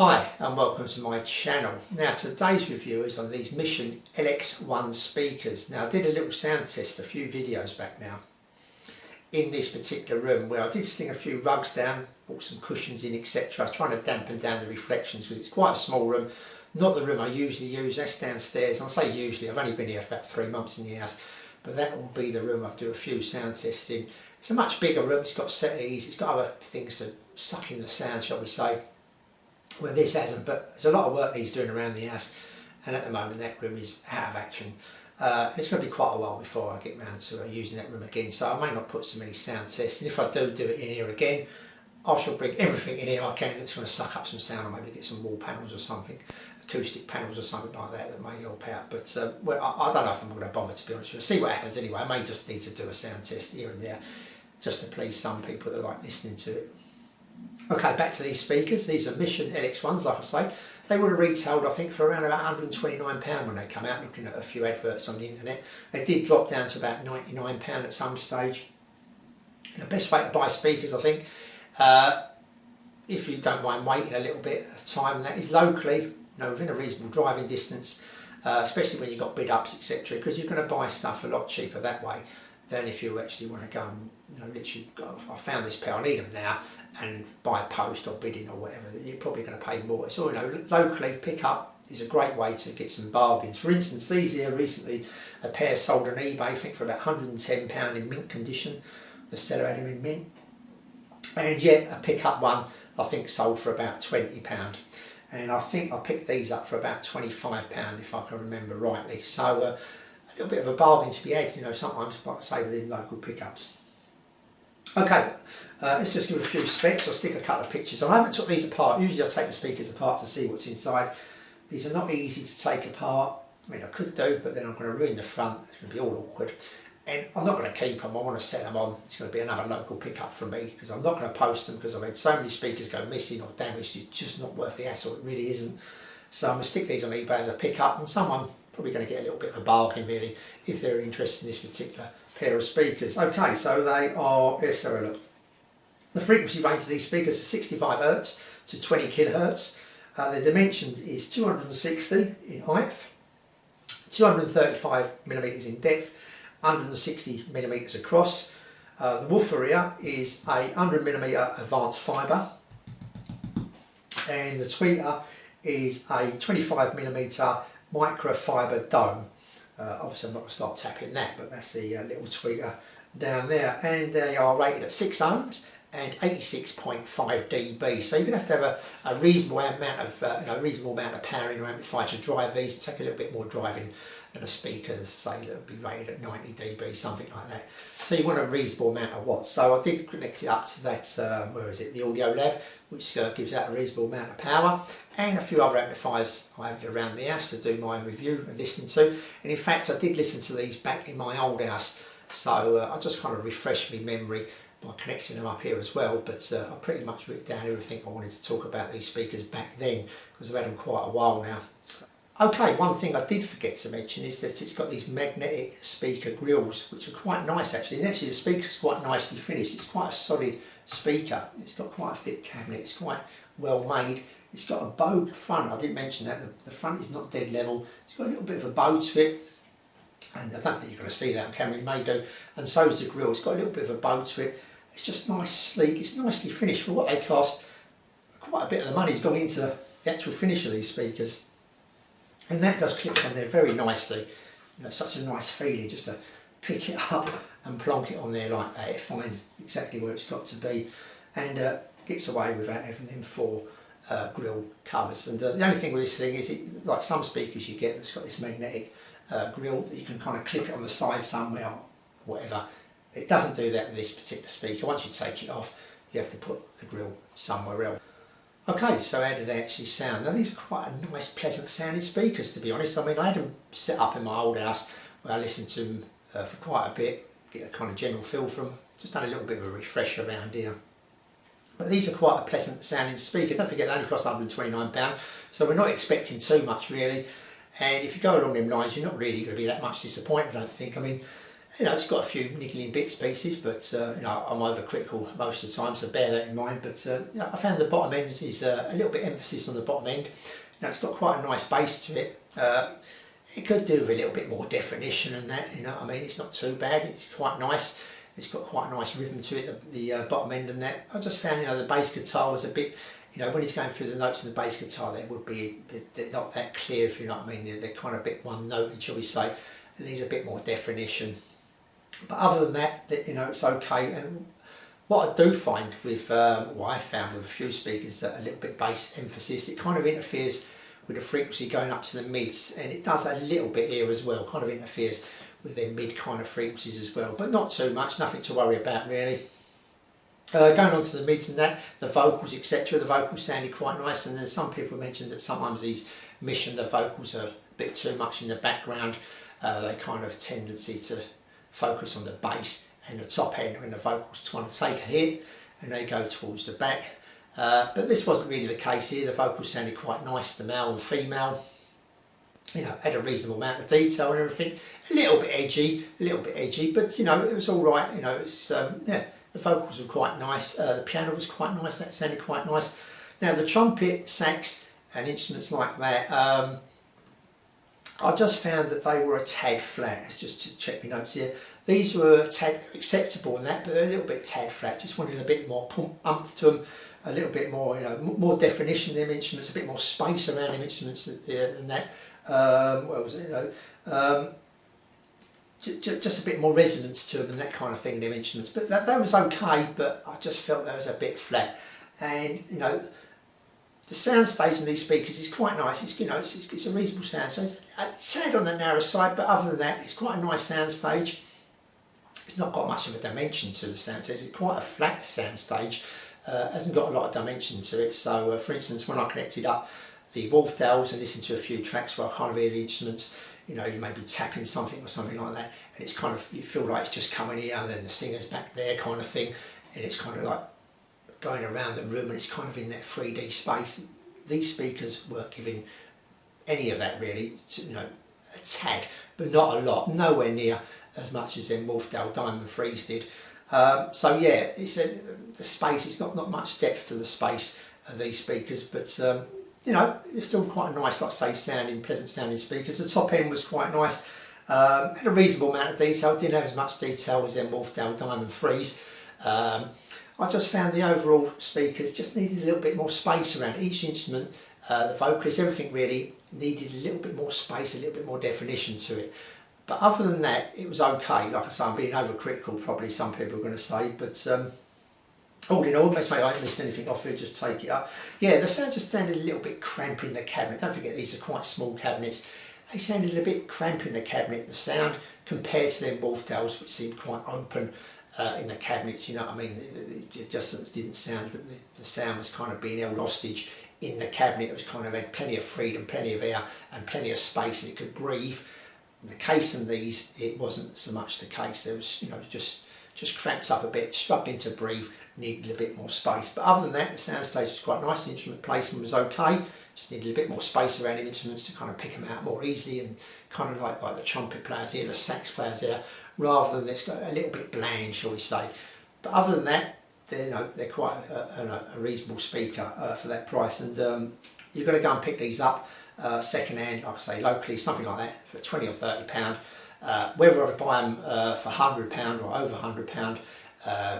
Hi and welcome to my channel. Now today's review is on these Mission LX1 speakers. Now I did a little sound test a few videos back now in this particular room where I did sling a few rugs down, brought some cushions in, etc, trying to dampen down the reflections because it's quite a small room, not the room I usually use. That's downstairs. I say usually, I've only been here for about 3 months in the house, but that will be the room I do a few sound tests in. It's a much bigger room, it's got settees, it's got other things to suck in the sound, shall we say. Well, this hasn't, but there's a lot of work he's doing around the house, and at the moment that room is out of action. It's going to be quite a while before I get round to using that room again, so I may not put so many sound tests, and if I do it in here again, I shall bring everything in here I can that's going to suck up some sound, or maybe get some wall panels or something, acoustic panels or something like that that may help out. But well, I don't know if I'm going to bother, to be honest with you. See what happens anyway. I may just need to do a sound test here and there just to please some people that like listening to it. Okay, back to these speakers. These are Mission LX1s, like I say. They would have retailed, I think, for around about £129 when they come out, looking at a few adverts on the internet. They did drop down to about £99 at some stage. The best way to buy speakers, I think, if you don't mind waiting a little bit of time, and that is locally, within a reasonable driving distance, especially when you've got bid ups, etc, because you're going to buy stuff a lot cheaper that way than if you actually want to go and, literally go, I found this pair, I need them now, and by post or bidding or whatever, you're probably going to pay more. So, locally, pick up is a great way to get some bargains. For instance, these here recently, a pair sold on eBay, I think for about £110 in mint condition. The seller had them in mint. And yet, a pick-up one, I think sold for about £20. And I think I picked these up for about £25, if I can remember rightly. So, a little bit of a bargain to be had, sometimes, like I say, within local pickups. Okay, let's just give a few specs. I'll stick a couple of pictures. I haven't took these apart. Usually I take the speakers apart to see what's inside. These are not easy to take apart. I mean, I could do, but then I'm going to ruin the front. It's going to be all awkward. And I'm not going to keep them. I want to set them on. It's going to be another local pickup from me, because I'm not going to post them, because I've had so many speakers go missing or damaged. It's just not worth the hassle. It really isn't. So I'm going to stick these on eBay as a pickup, and someone probably going to get a little bit of a bargain, really, if they're interested in this particular pair of speakers. Okay, so they are, let's have a look. The frequency range of these speakers is 65 Hz to 20 kHz. The dimensions is 260 in height, 235mm in depth, 160mm across. The woofer here is a 100mm advanced fibre, and the tweeter is a 25mm microfiber dome. Obviously I'm not going to start tapping that, but that's the little tweeter down there, and they are rated at 6 ohms and 86.5 dB. So you're going to have a reasonable amount of power in your amplifier to drive these. Take a little bit more driving than a speaker, say that would be rated at 90 dB, something like that. So you want a reasonable amount of watts. So I did connect it up to that, the Audio Lab, which gives out a reasonable amount of power, and a few other amplifiers I have around the house to do my review and listening to. And in fact, I did listen to these back in my old house, so I just kind of refreshed my memory by connecting them up here as well. But I pretty much wrote down everything I wanted to talk about these speakers back then, because I've had them quite a while now. Okay, one thing I did forget to mention is that it's got these magnetic speaker grills, which are quite nice actually. And actually the speaker's quite nicely finished. It's quite a solid speaker. It's got quite a thick cabinet. It's quite well made. It's got a bowed front. I didn't mention that. The front is not dead level. It's got a little bit of a bow to it. And I don't think you're going to see that on camera. You may do. And so is the grill. It's got a little bit of a bow to it. It's just nice, sleek. It's nicely finished for what they cost. Quite a bit of the money's gone into the actual finish of these speakers. And that just clips on there very nicely. Such a nice feeling just to pick it up and plonk it on there like that. It finds exactly where it's got to be, and gets away without having them 4 grill covers. And the only thing with this thing is, like some speakers you get that's got this magnetic grill that you can kind of clip it on the side somewhere or whatever. It doesn't do that with this particular speaker. Once you take it off, you have to put the grill somewhere else. Okay, so how did they actually sound? Now these are quite a nice, pleasant sounding speakers, to be honest. I mean, I had them set up in my old house where I listened to them for quite a bit, get a kind of general feel from them. Just done a little bit of a refresh around here. But these are quite a pleasant sounding speaker. Don't forget they only cost £129, so we're not expecting too much really. And if you go along them lines, you're not really going to be that much disappointed, I don't think. I mean, you know, it's got a few niggling bits pieces, but you know, I'm overcritical most of the time, so bear that in mind. But you know, I found the bottom end is a little bit emphasis on the bottom end. Now it's got quite a nice bass to it. It could do with a little bit more definition and that, you know what I mean. It's not too bad. It's quite nice. It's got quite a nice rhythm to it, the bottom end and that. I just found, you know, the bass guitar was a bit, you know, when he's going through the notes of the bass guitar, they would be, they're not that clear, if you know what I mean. They're kind of a bit one-noted, shall we say. It needs a bit more definition. But other than that, you know, it's okay. And what I do find with, what I found with a few speakers, that a little bit bass emphasis, it kind of interferes with the frequency going up to the mids, and it does a little bit here as well, kind of interferes with their mid kind of frequencies as well, but not too much, nothing to worry about really. Going on to the mids and that, the vocals etc, the vocals sounded quite nice, and then some people mentioned that sometimes these Mission, the vocals are a bit too much in the background. They kind of tendency to focus on the bass and the top end when the vocals trying to take a hit and they go towards the back. But this wasn't really the case here. The vocals sounded quite nice, the male and female. You know, had a reasonable amount of detail and everything. A little bit edgy, but you know, it was all right. You know, it's yeah, the vocals were quite nice. The piano was quite nice. That sounded quite nice. Now the trumpet, sax, and instruments like that, I just found that they were a tad flat. Let's just check my notes here. These were a tad acceptable in that, but they're a little bit tad flat. Just wanted a bit more umph to them. A little bit more, you know, more definition in them instruments, a bit more space around them instruments than that. What was it? You know, just a bit more resonance to them and that kind of thing in them instruments. But that was okay. But I just felt that was a bit flat. And you know, the sound stage in these speakers is quite nice. It's, you know, it's a reasonable sound. So it's a tad on the narrow side, but other than that, it's quite a nice sound stage. It's not got much of a dimension to the sound stage. It's quite a flat sound stage. Hasn't got a lot of dimension to it. So for instance, when I connected up the Wolfdales and listened to a few tracks where I kind of hear the instruments, you know, you may be tapping something or something like that, and it's kind of, you feel like it's just coming here and then the singer's back there kind of thing, and it's kind of like going around the room and it's kind of in that 3D space. These speakers weren't giving any of that really, you know, a tad, but not a lot, nowhere near as much as them Wolfdale Diamond Freeze did. So yeah, it's the space, it's not much depth to the space of these speakers, but you know, it's still quite a nice, like I say, pleasant sounding speakers. The top end was quite nice, had a reasonable amount of detail, didn't have as much detail as them Wolfdale Diamond Freeze. I just found the overall speakers just needed a little bit more space around each instrument. The vocalist, everything really needed a little bit more space, a little bit more definition to it. But other than that, it was okay. Like I say, I'm being overcritical, probably some people are going to say, but all in all, maybe I haven't missed anything off it, just take it up. Yeah, the sound just sounded a little bit cramped in the cabinet. Don't forget, these are quite small cabinets. They sounded a bit cramped in the cabinet, the sound, compared to them Wolfdales, which seemed quite open in the cabinets, you know what I mean? It just didn't sound, the sound was kind of being held hostage in the cabinet. It was kind of had plenty of freedom, plenty of air, and plenty of space, and it could breathe. In the case of these, it wasn't so much the case. There was, you know, just cramped up a bit, struggling to breathe, needed a bit more space. But other than that, the sound stage was quite nice. The instrument placement was okay. Just needed a bit more space around the instruments to kind of pick them out more easily, and kind of like the trumpet players here, the sax players there, rather than this a little bit bland, shall we say. But other than that, they're quite a reasonable speaker for that price, and you've got to go and pick these up second hand, like I say, locally, something like that, for £20 or £30. Whether I buy them for £100 or over £100,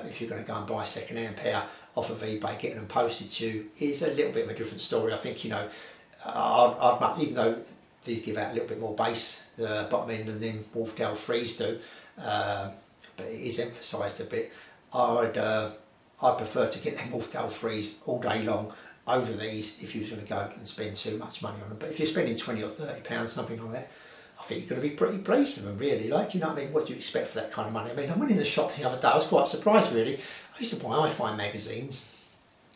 if you're going to go and buy a second hand pair off of eBay, getting them posted to you is a little bit of a different story. I think, you know, even though these give out a little bit more bass, the bottom end, than them Wolfdale Freeze do, but it is emphasised a bit. I'd prefer to get them Wolfdale Freeze all day long over these if you was going to go and spend too much money on them. But if you're spending £20 or £30, something like that, I think you're going to be pretty pleased with them, really. Like, you know what I mean? What do you expect for that kind of money? I mean, I went in the shop the other day, I was quite surprised, really. I used to buy HiFi magazines,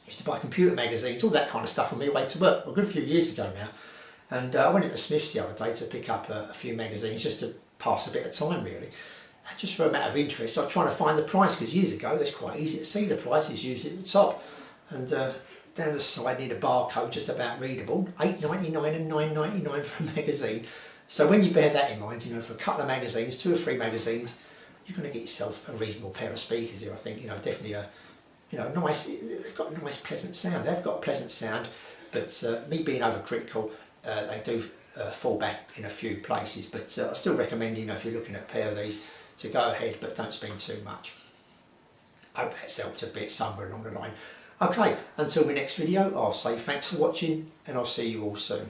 I used to buy computer magazines, all that kind of stuff on my way to work, a good few years ago now. And I went into Smith's the other day to pick up a few magazines just to pass a bit of time, really. And just for a matter of interest, I was trying to find the price, because years ago, it's quite easy to see the prices usually at the top. And down the side, need a barcode just about readable, $8.99 and $9.99 for a magazine. So when you bear that in mind, you know, for a couple of magazines, 2 or 3 magazines, you're going to get yourself a reasonable pair of speakers here. I think, you know, definitely a, you know, nice, they've got a nice pleasant sound. They've got a pleasant sound, but me being overcritical, they do fall back in a few places, but I still recommend, you know, if you're looking at a pair of these, to go ahead, but don't spend too much. I hope that's helped a bit somewhere along the line. Okay, until my next video, I'll say thanks for watching, and I'll see you all soon.